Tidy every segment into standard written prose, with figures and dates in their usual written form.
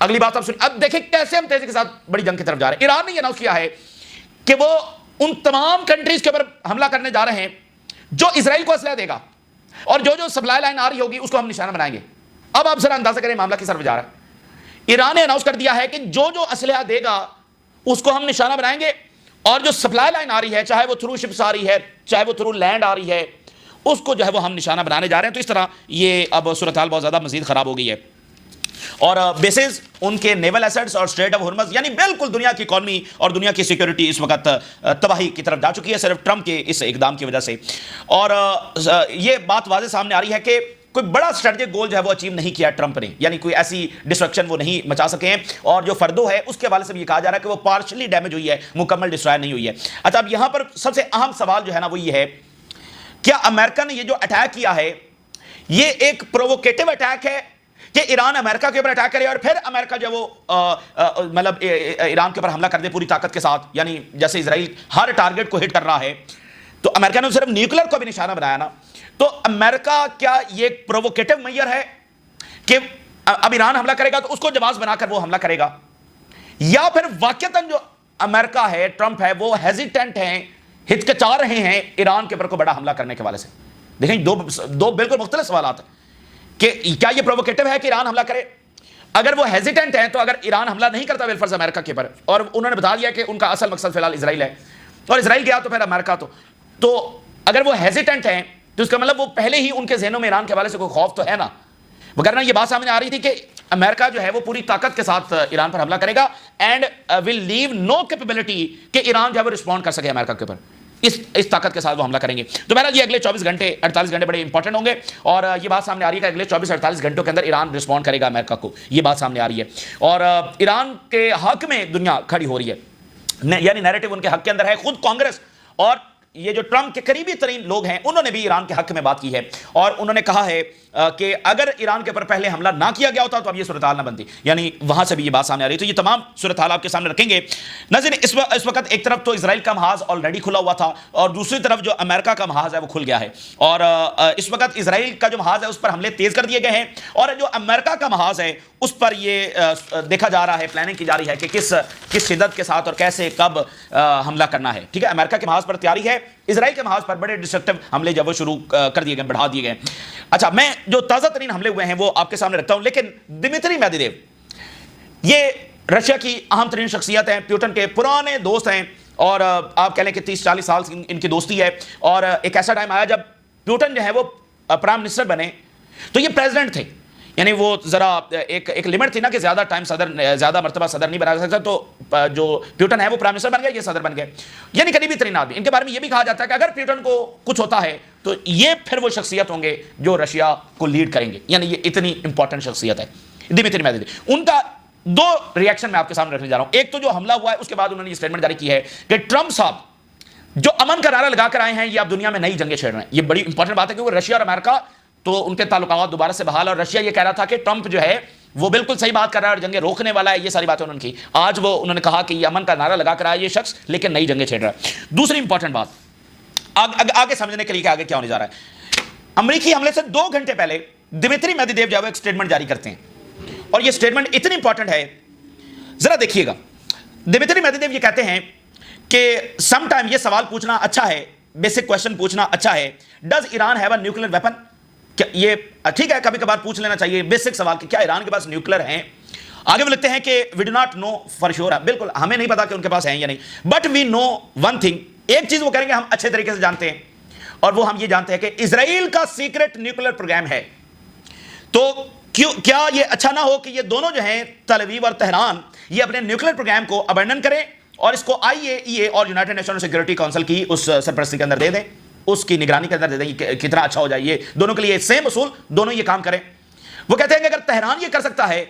اگلی بات آپ سنیں. اب دیکھیں کیسے ہم تیزی کے ساتھ بڑی جنگ کی طرف جا رہے ہیں. ایران نے یہ اناؤنس کیا ہے کہ وہ ان تمام کنٹریز کے اوپر حملہ کرنے جا رہے ہیں جو اسرائیل کو اسلحہ دے گا, اور جو سپلائی لائن آ رہی ہوگی اس کو ہم نشانہ بنائیں گے. اب آپ ذرا اندازہ کریں معاملہ کس طرف جا رہا ہے. ایران نے اناؤنس کر دیا ہے کہ جو اسلحہ دے گا اس کو ہم نشانہ بنائیں گے, اور جو سپلائی لائن آ رہی ہے, چاہے وہ تھرو شپس آ رہی ہے, چاہے وہ تھرو لینڈ آ رہی ہے, اس کو جو ہے وہ ہم نشانہ بنانے جا رہے ہیں. تو اس طرح یہ اب صورتحال بہت زیادہ مزید خراب ہو گئی ہے, اور بیسز ان کے نیول ایسٹس اور اسٹریٹ آف ہرمز, یعنی بالکل دنیا کی اکانومی اور دنیا کی سیکورٹی اس وقت تباہی کی طرف جا چکی ہے صرف ٹرمپ کے اس اقدام کی وجہ سے. اور یہ بات واضح سامنے آ رہی ہے کہ کوئی بڑا اسٹریٹجک گول جو ہے وہ اچیو نہیں کیا ٹرمپ نے, یعنی کوئی ایسی ڈسٹرکشن وہ نہیں مچا سکے ہیں. اور جو فردو ہے اس کے حوالے سے بھی یہ کہا جا رہا ہے کہ وہ پارشلی ڈیمیج ہوئی ہے, مکمل ڈسٹرائر نہیں ہوئی ہے. اچھا, اب یہاں پر سب سے اہم سوال جو ہے نا وہ یہ ہے, کیا امریکہ نے یہ جو اٹیک کیا ہے یہ ایک پرووکیٹو اٹیک ہے کہ ایران امریکہ کے اوپر اٹیک کرے اور پھر امریکہ جو وہ مطلب ایران کے اوپر حملہ کر دے پوری طاقت کے ساتھ, یعنی جیسے اسرائیل ہر ٹارگٹ کو ہٹ کر رہا ہے تو امریکہ نے صرف نیوکلیر کو بھی نشانہ بنایا نا, تو امریکہ کیا یہ ایک پرووکیٹو میئر ہے کہ اب ایران حملہ کرے گا تو اس کو جواز بنا کر وہ حملہ کرے گا, یا پھر واقعتاً جو امریکہ ہے, ٹرمپ ہے, وہ ہیزیٹنٹ ہیں, ہچکچا رہے ہیں ایران کے اوپر کو بڑا حملہ کرنے کے حوالے سے. دیکھیں دو بالکل مختلف سوالات ہیں کہ کیا یہ پرووکیٹو ہے کہ ایران حملہ کرے. اگر وہ ہیزیٹنٹ ہیں تو اگر ایران حملہ نہیں کرتا بالفرض امریکہ کے اوپر, اور انہوں نے بتا دیا کہ ان کا اصل مقصد فی الحال اسرائیل ہے, اور اسرائیل گیا تو پھر امریکہ, تو اگر وہ ہیزیٹنٹ ہیں تو اس کا مطلب وہ پہلے ہی ان کے ذہنوں میں ایران کے حوالے سے کوئی خوف تو ہے نا. وگرنہ یہ بات سامنے آ رہی تھی کہ امریکہ جو ہے وہ پوری طاقت کے ساتھ ایران پر حملہ کرے گا and will leave know capability کہ ایران جو ہے وہ رسپونڈ کر سکے امریکہ کے اوپر, اس طاقت کے ساتھ وہ حملہ کریں گے. تو بہرحال یہ اگلے 24 گھنٹے 48 گھنٹے بڑے امپورٹنٹ ہوں گے, اور یہ بات سامنے آ رہی ہے کہ اگلے 24-48 گھنٹوں کے اندر ایران رسپونڈ کرے گا امریکہ کو, یہ بات سامنے آ رہی ہے. اور ایران کے حق میں دنیا کھڑی ہو رہی ہے, یعنی نیریٹو ان کے حق کے اندر ہے. خود کانگریس اور یہ جو ٹرمپ کے قریبی ترین لوگ ہیں انہوں نے بھی ایران کے حق میں بات کی ہے, اور انہوں نے کہا ہے کہ اگر ایران کے اوپر پہلے حملہ نہ کیا گیا ہوتا تو اب یہ صورتحال نہ بنتی, یعنی وہاں سے بھی یہ بات سامنے آ رہی ہے. تو یہ تمام صورتحال آپ کے سامنے رکھیں گے. ناظرین, اس وقت ایک طرف تو اسرائیل کا محاذ آلریڈی کھلا ہوا تھا, اور دوسری طرف جو امریکہ کا محاذ ہے وہ کھل گیا ہے, اور اس وقت اسرائیل کا جو محاذ ہے اس پر حملے تیز کر دیے گئے ہیں, اور جو امریکہ کا محاذ ہے اس پر یہ دیکھا جا رہا ہے, پلاننگ کی جا رہی ہے کہ کس شدت کے ساتھ اور کیسے کب حملہ کرنا ہے. ٹھیک ہے, امریکہ کے محاذ پر تیاری ہے, اسرائیل کے محاذ پر بڑے ڈسٹرکٹیو حملے جب وہ شروع کر دیے گئے, بڑھا دیے گئے. اچھا, میں جو تازہ ترین حملے ہوئے ہیں وہ آپ کے سامنے رکھتا ہوں, لیکن دمیتری میدویدیو یہ رشیا کی اہم ترین شخصیت ہیں, پیوٹن کے پرانے دوست ہیں, اور آپ کہہ لیں کہ 30-40 سال ان کی دوستی ہے. اور ایک ایسا ٹائم آیا جب پیوٹن جو ہے وہ پرائم منسٹر بنے تو یہ پریزیڈنٹ تھے, یعنی وہ ذرا ایک لمٹ تھی نا کہ زیادہ مرتبہ صدر نہیں بنا سکتا, تو جو پیوٹن ہے وہ پرائم منسٹر بن گئے, یہ صدر بن گئے, یعنی قریبی ترین آدمی. ان کے بارے میں یہ بھی کہا جاتا ہے کہ اگر پیوٹن کو کچھ ہوتا ہے تو یہ پھر وہ شخصیت ہوں گے جو رشیا کو لیڈ کریں گے, یعنی یہ اتنی امپورٹنٹ شخصیت ہے دمیتری میدویدیو. ان کا دو ریئیکشن میں آپ کے سامنے رکھنے جا رہا ہوں. ایک تو جو حملہ ہوا ہے اس کے بعد انہوں نے یہ اسٹیٹمنٹ جاری کی ہے کہ ٹرمپ صاحب جو امن کا نعرہ لگا کر آئے ہیں یہ اب دنیا میں نئی جنگیں چھیڑ رہے ہیں. یہ بڑی امپورٹنٹ بات ہے کیونکہ رشیا اور امریکہ تو ان کے تعلقات دوبارہ سے بحال, اور رشیا یہ کہہ رہا تھا کہ ٹرمپ جو ہے وہ بالکل صحیح بات کر رہا ہے اور جنگیں روکنے والا ہے, یہ ساری باتیں انہوں نے کی. آج وہ انہوں نے کہا کہ یہ امن کا نعرہ لگا کر آیا یہ شخص, لیکن نئی جنگیں چھیڑ رہا ہے. دوسری امپورٹنٹ بات آگے سمجھنے کے لیے کہ آگے کیا ہونے جا رہا ہے, امریکی حملے سے 2 گھنٹے پہلے دمیتری میدویدیو جو ہے ایک اسٹیٹمنٹ جاری کرتے ہیں, اور یہ اسٹیٹمنٹ اتنی امپورٹنٹ ہے, ذرا دیکھیے گا. دمیتری میدویدیو یہ کہتے ہیں کہ سم ٹائم یہ سوال پوچھنا اچھا ہے, بیسک کوشچن پوچھنا اچھا ہے, does Iran have a nuclear weapon. یہ ٹھیک ہے, کبھی کبھار پوچھ لینا چاہیے بیسک سوال کہ کیا ایران کے پاس نیوکلیر ہیں. آگے وہ لکھتے ہیں کہ we do not know for sure, بالکل ہمیں نہیں پتا کہ ان کے پاس ہیں یا نہیں, but we know one thing, ایک چیز وہ کریں گے ہم اچھے طریقے سے جانتے ہیں, اور وہ ہم یہ جانتے ہیں کہ اسرائیل کا سیکرٹ نیوکلیر پروگرام ہے. تو کیا یہ اچھا نہ ہو کہ یہ دونوں جو ہیں تل اویو اور تہران یہ اپنے نیوکلیر پروگرام کو ابنڈن کریں اور اس کو IAEA اور یونائٹڈ نیشن سیکورٹی کونسل کی اس سرپرستی کے اندر دے دیں, اس کی نگرانی کے اندر دے دیں, کتنا اچھا ہو جائے. یہ دونوں کے لیے سیم اصول, دونوں یہ کام کریں. وہ کہتے ہیں کہ اگر تہران یہ کر سکتا ہے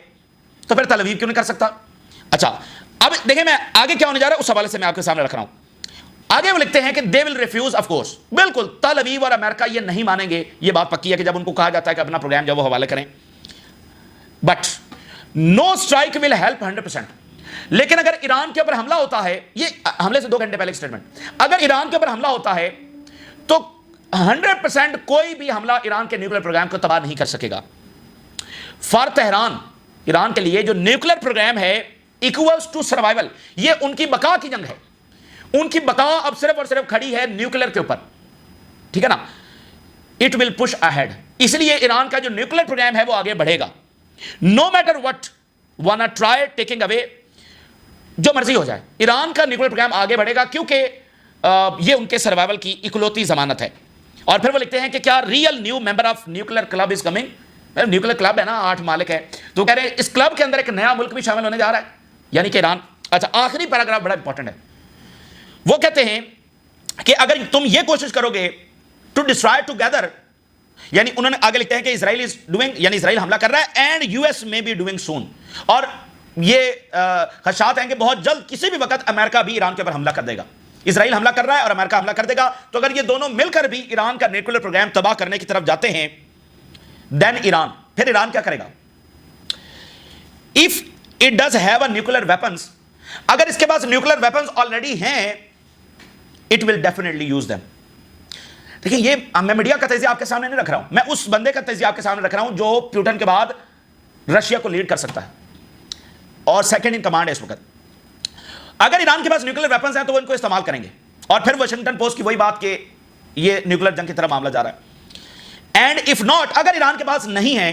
تو پھر تل اویو کیوں نہیں کر سکتا. اچھا, اب دیکھیں میں آگے کیا ہونے جا رہا ہے اس حوالے سے میں آپ کے سامنے رکھ رہا ہوں. آگے وہ لکھتے ہیں کہ دے ول ریفیوز, آف کورس بالکل تل اویو اور امریکہ یہ نہیں مانیں گے, یہ بات پکی ہے کہ جب ان کو کہا جاتا ہے کہ اپنا پروگرام جو وہ حوالے کریں, but no strike will help 100%. لیکن اگر ایران کے اوپر حملہ ہوتا ہے, یہ حملے سے 2 گھنٹے پہلے اسٹیٹمنٹ, اگر ایران کے اوپر حملہ ہوتا ہے تو 100% کوئی بھی حملہ ایران کے نیوکلیر پروگرام کو تباہ نہیں کر سکے گا. فار تہران ایران کے لیے جو نیوکلیر پروگرام ہے ایکولز ٹو سروائیول، یہ ان کی بقا کی جنگ ہے. ان کی بقا اب صرف اور صرف کھڑی ہے نیوکلیر کے اوپر، ٹھیک ہے نا. اٹ ول پش اہیڈ، اس لیے ایران کا جو نیوکلیر پروگرام ہے وہ آگے بڑھے گا. نو میٹر وٹ وانا ٹرائی ٹیکنگ اوے، جو مرضی ہو جائے ایران کا نیوکلیر پروگرام آگے بڑھے گا، کیونکہ یہ ان کے سروائیول کی اکلوتی ضمانت ہے. اور پھر وہ لکھتے ہیں کہ کیا real new member of nuclear club is coming. Nuclear club ہے نا، 8 مالک ہے، تو کہہ رہے ہیں اس کلب کے اندر ایک نیا ملک بھی شامل ہونے جا رہا ہے، یعنی کہ ایران. اچھا آخری پیراگراف بڑا امپورٹنٹ ہے. وہ کہتے ہیں کہ اگر تم یہ کوشش کرو گے ٹو ڈسٹرائے ٹوگیدر، یعنی انہوں نے آگے لکھتے ہیں کہ اسرائیل از ڈوئنگ، یعنی اسرائیل حملہ کر رہا ہے، اینڈ یو ایس میں بی ڈوئنگ سون. اور یہ خدشات ہیں کہ بہت جلد کسی بھی وقت امریکہ بھی ایران کے اوپر حملہ کر دے گا. اسرائیل حملہ کر رہا ہے اور امریکہ حملہ کر دے گا، تو اگر یہ دونوں مل کر بھی ایران کا نیوکلیر پروگرام تباہ کرنے کی طرف جاتے ہیں، دین ایران، پھر ایران کیا کرے گا؟ If it does have a nuclear weapons, اگر اس کے پاس نیوکلیر ویپنس آلریڈی ہیں، it will definitely use them. دیکھیں یہ میں میڈیا کا تجزیہ آپ کے سامنے نہیں رکھ رہا ہوں، میں اس بندے کا تجزیہ آپ کے سامنے رکھ رہا ہوں جو پیوٹن کے بعد رشیا کو لیڈ کر سکتا ہے اور سیکنڈ ان کمانڈ ہے اس وقت. اگر ایران کے پاس نیوکلیر ویپنز ہیں تو وہ ان کو استعمال کریں گے. اور پھر واشنگٹن پوسٹ کی وہی بات کہ یہ نیوکلیر جنگ کی طرف معاملہ جا رہا ہے. اینڈ اف ناٹ، اگر ایران کے پاس نہیں ہے،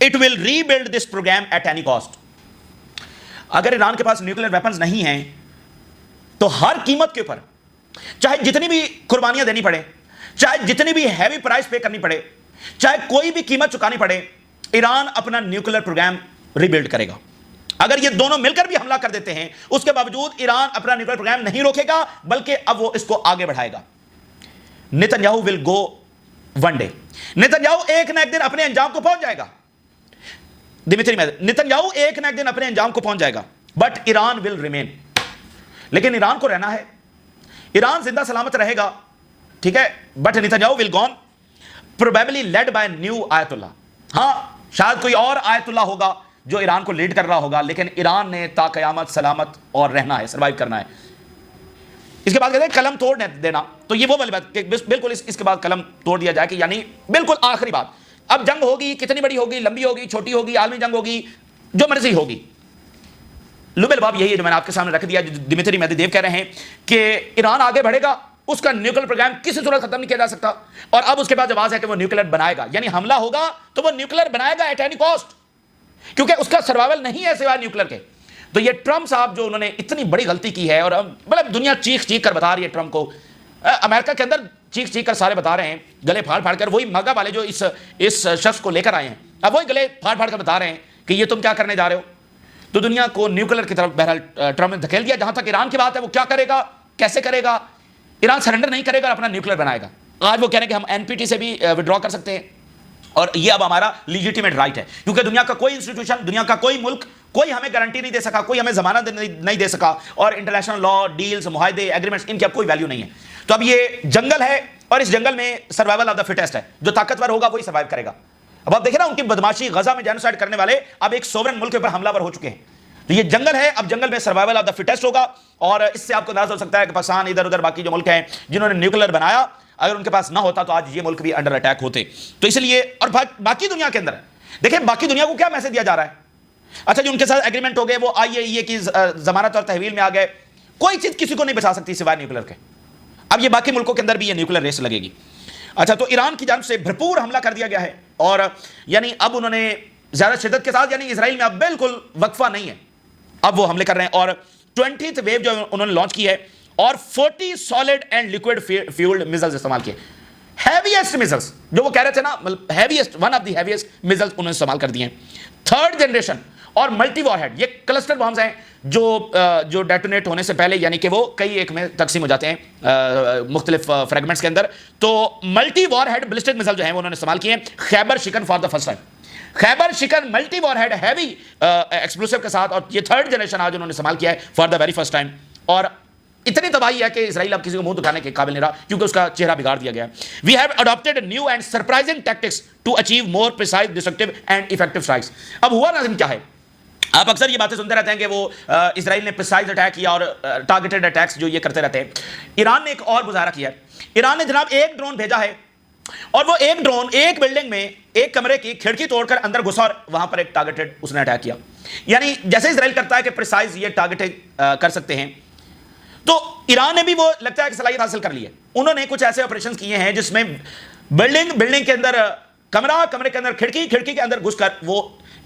it will rebuild this program at any cost. اگر ایران کے پاس نیوکلیر ویپنز نہیں ہیں تو ہر قیمت کے اوپر، چاہے جتنی بھی قربانیاں دینی پڑے، چاہے جتنی بھی ہیوی پرائز پے کرنی پڑے، چاہے کوئی بھی قیمت چکانی پڑے، ایران اپنا نیوکلیر پروگرام ری بلڈ کرے گا. اگر یہ دونوں مل کر بھی حملہ کر دیتے ہیں، اس کے باوجود ایران اپنا نیوکلیر پروگرام نہیں روکے گا، بلکہ اب وہ اس کو آگے بڑھائے گا. نیتن ول گو ون ڈے، نیتن ایک نہ ایک دن اپنے انجام کو پہنچ جائے گا. نیتن ایک نہ ایک دن اپنے انجام کو پہنچ جائے گا، بٹ ایران ول ریمین. لیکن ایران کو رہنا ہے، ایران زندہ سلامت رہے گا، ٹھیک ہے. بٹ نیتن will gone, probably led by new آیت اللہ. ہاں شاید کوئی اور آیت اللہ ہوگا جو ایران کو لیڈ کر رہا ہوگا، لیکن ایران نے تا قیامت سلامت اور رہنا ہے، سروائیو کرنا ہے. اس کے بعد کہتے ہیں قلم توڑ دینا، تو یہ وہ والی بات کہ بالکل اس کے بعد قلم توڑ دیا جائے، کہ یعنی بالکل آخری بات. اب جنگ ہوگی، کتنی بڑی ہوگی، لمبی ہوگی، چھوٹی ہوگی، عالمی جنگ ہوگی، جو مرضی ہوگی. لب الباب یہی ہے جو میں نے آپ کے سامنے رکھ دیا، جو دمتری میدویدیو کہہ رہے ہیں کہ ایران آگے بڑھے گا، اس کا نیوکلیر پروگرام کسی صورت ختم نہیں کیا جا سکتا. اور اب اس کے بعد آواز ہے کہ وہ نیوکلیر بنائے گا، یعنی حملہ ہوگا تو وہ نیوکلیر بنائے گا ایٹ اینی کاسٹ، کیونکہ اس کا سروائیول نہیں ہے سوائے نیوکلیر کے. تو یہ ٹرمپ صاحب جو انہوں نے اتنی بڑی غلطی کی ہے، اور مطلب دنیا چیخ کر بتا رہی ہے ٹرمپ کو، امریکہ کے اندر چیخ کر سارے بتا رہے ہیں، گلے پھاڑ کر. وہی ماگا والے جو اس شخص کو لے کر آئے ہیں، اب وہی گلے پھاڑ کر بتا رہے ہیں کہ یہ تم کیا کرنے جا رہے ہو. تو دنیا کو نیوکلیر کی طرف بہرحال ٹرمپ نے دھکیل دیا. جہاں تک ایران کی بات ہے، وہ کیا کرے گا، کیسے کرے گا؟ ایران سرنڈر نہیں کرے گا اور اپنا نیوکلیر بنائے گا. آج وہ کہہ رہے ہیں کہ ہم NPT سے بھی وڈرا کر سکتے ہیں، اور یہ اب ہمارا لیجیٹیمیٹ رائٹ ہے، کیونکہ دنیا کا کوئی انسٹیٹیوشن، دنیا کا کوئی ملک، کوئی ہمیں گارنٹی نہیں دے سکا، کوئی ہمیں ضمانت نہیں دے سکا، اور انٹرنیشنل لا، ڈیلز، معاہدے، ایگریمنٹس، ان کی اب کوئی ویلیو نہیں ہے. تو اب یہ جنگل ہے، اور اس جنگل میں سروائیول آف دا فٹیسٹ ہے، جو طاقتور ہوگا وہی سروائیو کرے گا. اب آپ دیکھیں نا ان کی بدماشی، غزہ میں جینوسائیڈ کرنے والے اب ایک سوورن ملک کے اوپر حملہ ور ہو چکے ہیں. تو یہ جنگل ہے، اب جنگل میں سروائیول آف دا فٹیسٹ ہوگا. اور اس سے آپ کو اندازہ ہو سکتا ہے کہ پاکستان، ادھر ادھر باقی جو ملک ہیں جنہوں نے نیوکلیر بنایا، اگر ان کے پاس نہ ہوتا تو آج یہ ملک بھی انڈر اٹیک ہوتے. تو اس لیے، اور باقی دنیا کے اندر دیکھیں، باقی دنیا کو کیا میسج دیا جا رہا ہے؟ اچھا جو ان کے ساتھ ایگریمنٹ ہو گئے، وہ IAEA کی ضمانت اور تحویل میں آ گئے، کوئی چیز کسی کو نہیں بچا سکتی سوائے نیوکلیر کے. اب یہ باقی ملکوں کے اندر بھی یہ نیوکلیر ریس لگے گی. اچھا تو ایران کی جانب سے بھرپور حملہ کر دیا گیا ہے، اور یعنی اب انہوں نے زیادہ شدت کے ساتھ، یعنی اسرائیل میں اب بالکل وقفہ نہیں ہے، اب وہ حملے کر رہے ہیں. اور 20th ویو جو انہوں نے لانچ کی ہے، اور 40 solid and liquid fuelled missiles استعمال کیے. ہیویسٹ میزائلز جو وہ کہہ رہے تھے نا، heaviest, one of the heaviest missiles انہوں نے استعمال کر دیے ہیں. 3rd جنریشن اور ملٹی وار ہیڈ، یہ کلسٹر بامز ہیں جو ڈیٹونیٹ ہونے سے پہلے، یعنی کہ وہ کئی ایک میں تقسیم ہو جاتے ہیں مختلف فریگمنٹس کے اندر. تو multi war had ballistic missile جو ہیں وہ انہوں نے استعمال کیے ہیں. خیبر شکن فار دا فرسٹ ٹائم، خیبر شکن ملٹی وار ہیڈ ہیوی ایکسپلوسیو کے ساتھ، اور یہ 3rd جنریشن آج انہوں نے استعمال کیا ہے for the very first time. اور اتنی تباہی ہے کہ اسرائیل اب کسی کو منہ دکھانے کے قابل نہیں رہا، کیونکہ اس کا چہرہ بگاڑ دیا گیا. We have adapted new and surprising tactics to achieve more precise, destructive and effective strikes. اب ہوا ناظرین کیا ہے، آپ اکثر یہ باتیں سنتے رہتے ہیں کہ وہ اسرائیل نے پریسائز اٹیک کیا اور ٹارگیٹڈ اٹیکس جو یہ کرتے رہتے ہیں. ایران نے ایک اور مظاہرہ کیا ہے. ایران نے جناب ایک ڈرون بھیجا ہے اور وہ ایک ڈرون ایک بلڈنگ میں ایک کمرے کی کھڑکی توڑ کر اندر گھسا اور وہاں پر ایک ٹارگیٹڈ اس نے اٹیک کیا. یعنی جیسے اسرائیل کرتا ہے کہ پریسائز یہ ٹارگیٹنگ کر سکتے ہیں, تو ایران نے بھی وہ لگتا ہے کہ صلاحیت حاصل کر لی ہے. انہوں نے کچھ ایسے آپریشنز کیے ہیں جس میں بلڈنگ کے اندر کمرے کے اندر کھڑکی کے اندر گھس کر وہ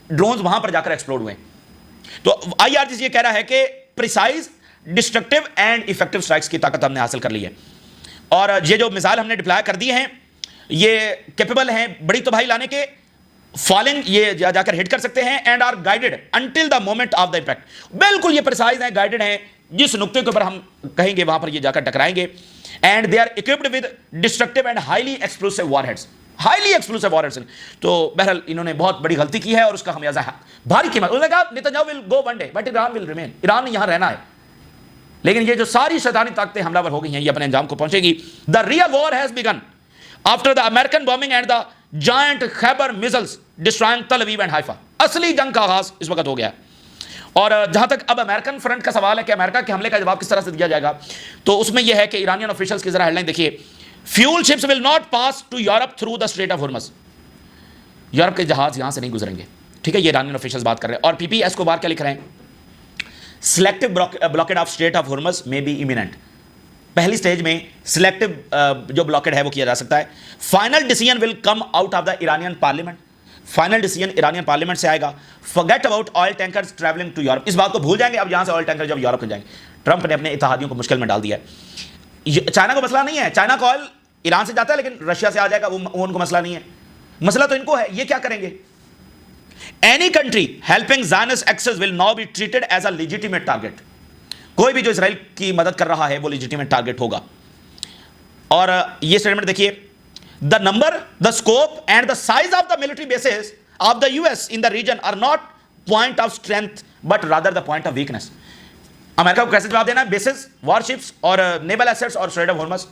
ڈرونز وہاں پر جا کر ایکسپلوڈ ہوئے. تو آئی آر جی سی یہ کہہ رہا ہے کہ پریسائز ڈسٹرکٹیو اینڈ ایفیکٹیو سٹرائکس کی طاقت ہم نے حاصل کر لی ہے, اور یہ جو میزائل ہم نے ڈپلائے کر دیے ہیں یہ کیپیبل ہیں بڑی تباہی لانے کے, فالنگ یہ جا کر ہٹ کر سکتے ہیں, and are guided until the moment of the impact. بالکل یہ پریسائز ہیں, گائیڈڈ ہیں, جس نقطے کے اوپر ہم کہیں گے وہاں پر یہ جا کر ٹکرائیں گے. And they are equipped with destructive and highly explosive warheads. Highly explosive warheads. تو بہرحال انہوں نے بہت بڑی غلطی کی ہے اور اس کا خمیازہ بھاری قیمت. انہوں نے کہا نیتنیاہو will go one day but Iran will remain. Iran نے یہاں رہنا ہے, لیکن یہ جو ساری شیطانی طاقتیں حملہ ور ہو گئی ہیں یہ اپنے انجام کو پہنچے گی. The real war has begun after the American bombing and the giant Khyber missiles destroying Tel Aviv and Haifa. اصلی جنگ کا آغاز اس وقت ہو گیا. اور جہاں تک اب امریکن فرنٹ کا سوال ہے کہ امریکہ کے حملے کا جواب کس طرح سے دیا جائے گا, تو اس میں یہ ہے کہ ایرانین آفیشلز کی ذرا ہیڈ لائن دیکھیے. Fuel ships will not pass to Europe through the strait of Hormuz. Europe کے جہاز یہاں سے نہیں گزریں گے, ٹھیک ہے, یہ ایرانین آفیشلز بات کر رہے ہیں. اور پی پی ایس کو بار کیا لکھ رہے ہیں, selective blockade of street of Hormuz میں بی امییننٹ. پہلی سٹیج میں سلیکٹو جو بلاکیڈ ہے وہ کیا جا سکتا ہے. Final decision will come out of the Iranian parliament. Final decision Iranian parliament سے آئے گا. Forget about oil tankers travelling to Europe. اس بات کو بھول جائیں گے اب یہاں سے آئل ٹینکر جب یورپ کو جائیں گے. ٹرمپ نے اپنے اتحادیوں کو مشکل میں ڈال دیا ہے. چائنا کو مسئلہ نہیں ہے, چائنا کا آئل ایران سے جاتا ہے لیکن رشیا سے آ جائے گا, وہ ان کو مسئلہ نہیں ہے. مسئلہ تو ان کو ہے, یہ کیا کریں گے. Any country helping Zionist access will now be treated as a legitimate target. کوئی بھی جو اسرائیل کی مدد کر رہا ہے وہ لیجیٹیمیٹ ٹارگیٹ ہوگا. اور یہ اسٹیٹمنٹ دیکھیے, the number, the scope and the size of the military bases of the U S in the region are not point of strength but rather the point of weakness. امریکہ کو کیسے جواب دینا ہے, bases, وار ships اور نیول assets اور street of Hormuz.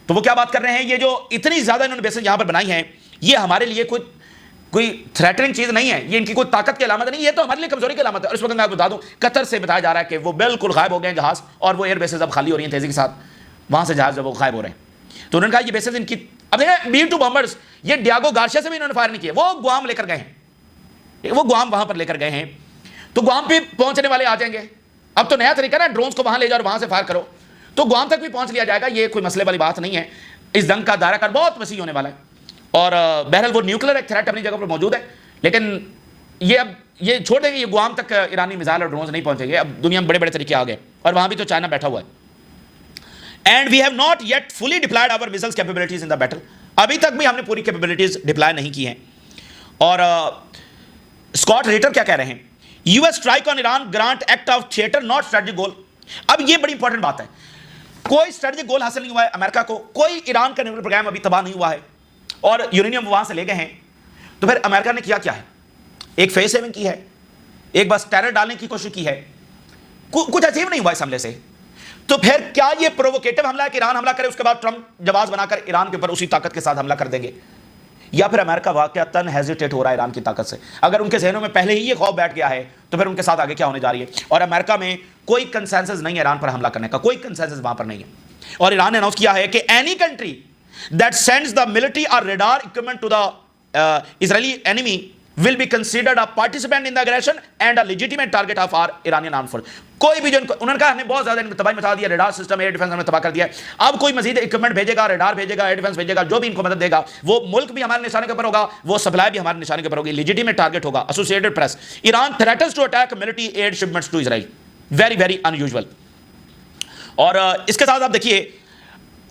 تو وہ کیا بات کر رہے ہیں, یہ جو اتنی زیادہ انہوں نے بیسز یہاں پر بنائی ہیں یہ ہمارے لیے کوئی تھریٹنگ چیز نہیں ہے, یہ ان کی کوئی طاقت کی علامت نہیں, یہ تو ہمارے لیے کمزوری کی علامت ہے. اور اس وقت میں آپ کو بتا دوں قطر سے بتایا جا رہا ہے کہ وہ بالکل غائب ہو گئے ہیں جہاز, اور وہ ایئر بیسز اب خالی ہو رہی ہیں تیزی کے ساتھ, وہاں سے جہاز وہ غائب ہو رہے ہیں. تو انہوں نے کہا یہ بیسز ان کی, اب دیکھیں B-2 بامبرز یہ ڈیاگو گارشیا سے بھی انہوں نے فائر نہیں کیے, وہ گوام لے کر گئے ہیں, وہ گوام وہاں پر لے کر گئے ہیں. تو گوام پہ پہنچنے والے آ جائیں گے. اب تو نیا طریقہ نا, ڈرونز کو وہاں لے جاؤ اور وہاں سے فائر کرو, تو گوام تک بھی پہنچ لیا جائے گا. یہ کوئی مسئلے والی بات نہیں ہے. اس جنگ کا دائرہ کار بہت وسیع ہونے والا ہے. اور بہرحال وہ نیوکلیر ایک تھریٹ اپنی جگہ پر موجود ہے, لیکن یہ اب یہ چھوڑ دیں گے, یہ گوام تک ایرانی میزائل اور ڈرونز نہیں پہنچیں گے. اب دنیا میں بڑے بڑے طریقے آ گئے, اور وہاں بھی تو چائنا بیٹھا ہوا ہے. And we have not yet fully deployed our missiles capabilities in the battle. ابھی تک بھی ہم نے پوری کیپیبلٹیز ڈپلائی نہیں کی ہیں. اور اسکاٹ ریٹر کیا کہہ رہے ہیں, U S strike on Iran grant act of theatre not strategic goal. اب یہ بڑی انپورٹنٹ بات ہے, کوئی اسٹریٹجک گول حاصل نہیں ہوا ہے امریکہ کو, کوئی ایران کا نیوکلیر پروگرام ابھی تباہ نہیں ہوا ہے, اور یورینیم وہاں سے لے گئے ہیں. تو پھر امریکہ نے کیا کیا ہے, ایک فیس سیونگ کی ہے, ایک بس ٹیرر ڈالنے کی کوشش کی ہے, کچھ اچیو نہیں ہوا اس حملے سے. تو پھر کیا یہ پرووکیٹو حملہ ہے کہ ایران حملہ کرے, اس کے بعد ٹرمپ جواز بنا کر ایران کے اوپر اسی طاقت کے ساتھ حملہ کر دیں گے, یا پھر امریکہ واقعتاً ہیزیٹیٹ ہو رہا ہے ایران کی طاقت سے؟ اگر ان کے ذہنوں میں پہلے ہی یہ خوف بیٹھ گیا ہے تو پھر ان کے ساتھ آگے کیا ہونے جا رہی ہے. اور امریکہ میں کوئی کنسنسس نہیں ہے ایران پر حملہ کرنے کا, کوئی کنسنسس وہاں پر نہیں ہے. اور ایران نے اناؤنس کیا ہے کہ any country that sends the military اور radar equipment to the Israeli enemy will be considered a participant in the aggression and a legitimate target of our Iranian armed force. کوئی بھی جو انہوں نے کہا ہم نے بہت زیادہ تباہی مچا دیا, ریڈار سسٹم ایئر ڈیفنس ہم نے تباہ کر دیا ہے, اب کوئی مزید اکوپمنٹ بھیجے گا, ریڈار بھیجے گا, ایئر ڈیفنس بھیجے گا, جو بھی ان کو مدد دے گا وہ ملک بھی ہمارے نشانے کے اوپر ہوگا, وہ سپلائی بھی ہمارے نشانے کے اوپر ہوگی, لیجیٹیمیٹ ٹارگیٹ ہوگا. Associated Press, Iran threatens to attack military aid shipments to Israel, very very unusual. اور اس کے ساتھ آپ دیکھیے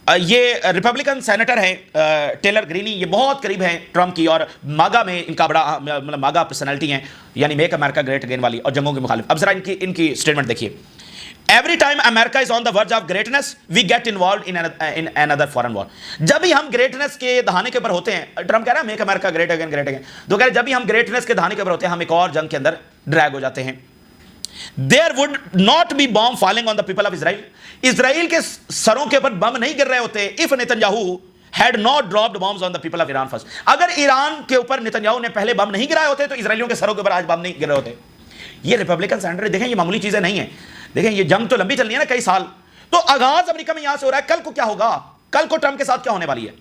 یہ ریپبلکن سینیٹر ہیں ٹیلر گرینی, یہ بہت قریب ہیں ٹرمپ کی, اور ماگا میں ان کا بڑا مطلب ماگا پرسنالٹی ہیں, یعنی میک امریکہ گریٹ اگین والی, اور جنگوں کے مخالف. اب ذرا ان کی اسٹیٹمنٹ دیکھیے. Every time America is on the verge of greatness we get involved in another foreign war. جب بھی ہم گریٹنس کے دہانے کے اوپر ہوتے ہیں, ٹرمپ کہہ رہا ہے میک امریکہ گریٹ اگین, تو کہہ رہے جب بھی ہم گریٹنس کے دہانے کے اوپر ہوتے ہیں ہم ایک اور جنگ کے اندر ڈریگ ہو جاتے ہیں. There would not be bomb falling on the people of Israel. اسرائیل کے سروں کے اوپر بم نہیں گر رہے ہوتے if Netanyahu had not dropped bombs on the people of Iran first. اگر ایران کے اوپر نتنیاہو نے پہلے بم نہیں گرائے ہوتے تو اسرائیلیوں کے سروں کے اوپر آج بم نہیں گر رہے ہوتے. یہ ریپبلکن سینیٹر دیکھیں, یہ معمولی چیزیں نہیں ہیں. دیکھیں یہ جنگ تو لمبی چلنی ہے نا, کئی سال. تو آغاز امریکہ میں یہاں سے ہو رہا ہے, کل کو کیا ہوگا, کل کو ٹرمپ کے ساتھ کیا ہونے والی ہے.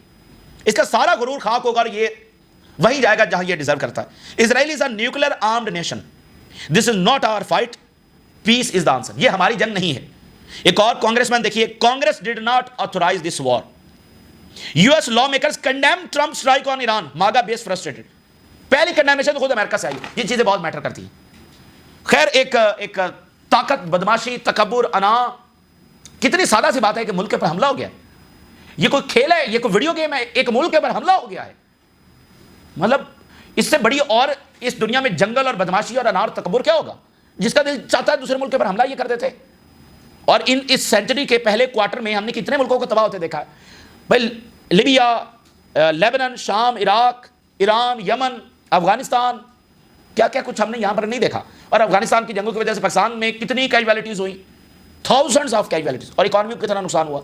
اس کا سارا غرور خاک ہوگا اور یہ وہیں جائے گا جہاں یہ ڈیزرو کرتا ہے. Israel is a nuclear armed nation. This is not our fight, peace is the answer. یہ ہماری جنگ نہیں ہے. ایک اور کانگریس مین دیکھیے, Congress did not authorize this war. U S lawmakers condemn Trump strike on Iran, MAGA base frustrated. پہلی کنڈیمیشن تو خود امریکہ سے آئی. یہ چیزیں بہت میٹر کرتی ہیں. خیر, ایک طاقت, بدماشی, تکبر, انا, کتنی سادہ سی بات ہے کہ ملک کے پر حملہ ہو گیا. یہ کوئی کھیل ہے, یہ کوئی ویڈیو گیم ہے, ایک ملک کے پر حملہ ہو گیا ہے. مطلب اس سے بڑی اور اس دنیا میں جنگل اور بدماشی اور انار تکبر کیا ہوگا, جس کا دل چاہتا ہے دوسرے ملک کے پر حملہ یہ کر دیتے. اور اس سینچری کے پہلے کوارٹر میں ہم نے کتنے ملکوں کو تباہ ہوتے دیکھا ہے بھائی. لیبیا, لیبنان, شام, عراق, ایران, یمن, افغانستان, کیا کیا کچھ ہم نے یہاں پر نہیں دیکھا. اور افغانستان کی جنگوں کی وجہ سے پاکستان میں کتنی کیجویلٹیز ہوئی, تھاؤزنڈز آف کیجویلٹیز, اور اکانومی کو کتنا نقصان ہوا.